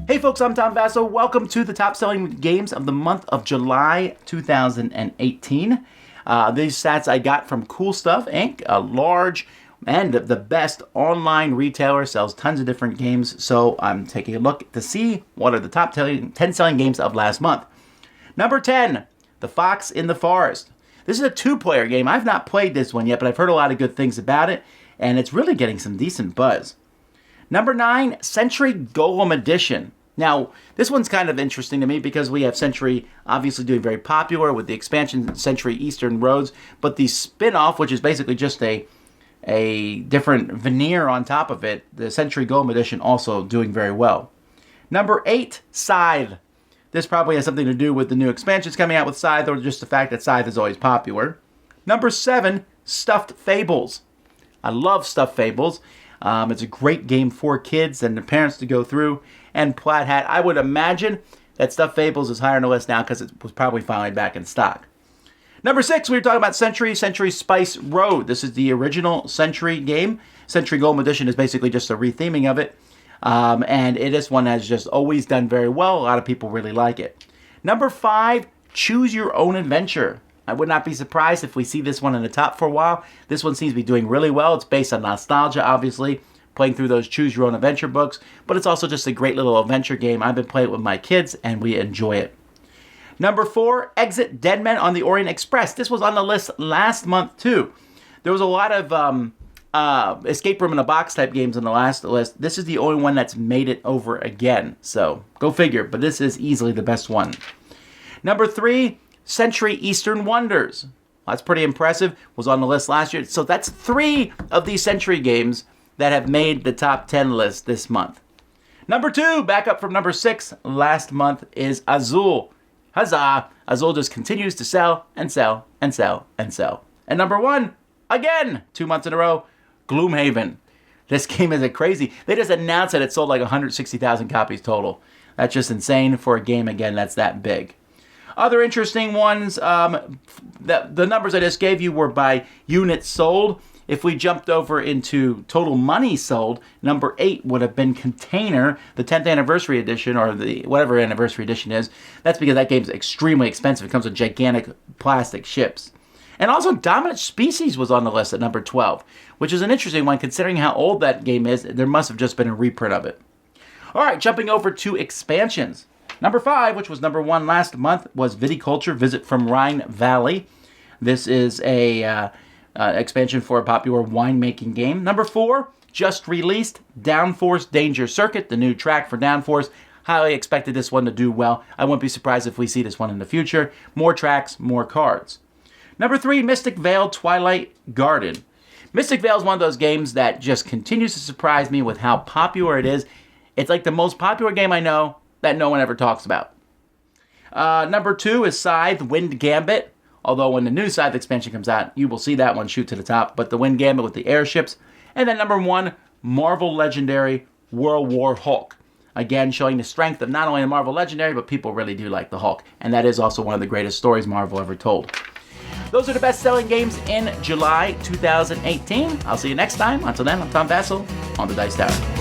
Hey folks, I'm Tom Vasel. Welcome to the top selling games of the month of July 2018. These stats I got from Cool Stuff Inc., a large and the best online retailer, sells tons of different games. So I'm taking a look to see what are the top 10 selling games of last month. Number 10, The Fox in the Forest. This is a two-player game. I've not played this one yet, but I've heard a lot of good things about it, and it's really getting some decent buzz. Number 9, Century Golem Edition. Now, this one's kind of interesting to me because we have Century obviously doing very popular with the expansion Century Eastern Roads, but the spin-off, which is basically just a different veneer on top of it, the Century Golem Edition also doing very well. Number 8, Scythe. This probably has something to do with the new expansions coming out with Scythe or just the fact that Scythe is always popular. Number 7, Stuffed Fables. I love Stuffed Fables. It's a great game for kids and the parents to go through. And Plaid Hat, I would imagine that Stuffed Fables is higher on the list now because it was probably finally back in stock. Number 6, we were talking about Century Spice Road. This is the original Century game. Century Golem Edition is basically just a retheming of it. And this one has just always done very well. A lot of people really like it. Number 5, Choose Your Own Adventure. I would not be surprised if we see this one in the top for a while. This one seems to be doing really well. It's based on nostalgia, obviously, playing through those Choose Your Own Adventure books, but it's also just a great little adventure game. I've been playing it with my kids, and we enjoy it. Number 4, Exit Dead Men on the Orient Express. This was on the list last month, too. There was a lot of escape room in a box type games on the last list. This is the only one that's made it over again, so go figure, but this is easily the best one. Number 3, Century Eastern Wonders. That's pretty impressive. Was on the list last year. So that's 3 of these Century games that have made the top 10 list this month. Number 2, back up from number 6 last month, is Azul. Huzzah! Azul just continues to sell and sell and sell and sell. And number 1, again, 2 months in a row, Gloomhaven. This game is crazy. They just announced that it sold like 160,000 copies total. That's just insane for a game, again, that's that big. Other interesting ones, the numbers I just gave you were by units sold. If we jumped over into total money sold, number 8 would have been Container, the 10th anniversary edition, or the whatever anniversary edition is. That's because that game's extremely expensive. It comes with gigantic plastic ships. And also Dominant Species was on the list at number 12, which is an interesting one considering how old that game is. There must have just been a reprint of it. All right, jumping over to expansions. Number 5, which was number 1 last month, was Viticulture Visit from Rhine Valley. This is a expansion for a popular winemaking game. Number 4, just released, Downforce Danger Circuit, the new track for Downforce. Highly expected this one to do well. I wouldn't be surprised if we see this one in the future. More tracks, more cards. Number 3, Mystic Vale Twilight Garden. Mystic Vale is one of those games that just continues to surprise me with how popular it is. It's like the most popular game I know that no one ever talks about. Number 2 is Scythe Wind Gambit. Although when the new Scythe expansion comes out, you will see that one shoot to the top. But the Wind Gambit with the airships. And then number 1, Marvel Legendary World War Hulk. Again, showing the strength of not only the Marvel Legendary, but people really do like the Hulk. And that is also one of the greatest stories Marvel ever told. Those are the best-selling games in July 2018. I'll see you next time. Until then, I'm Tom Vasel on the Dice Tower.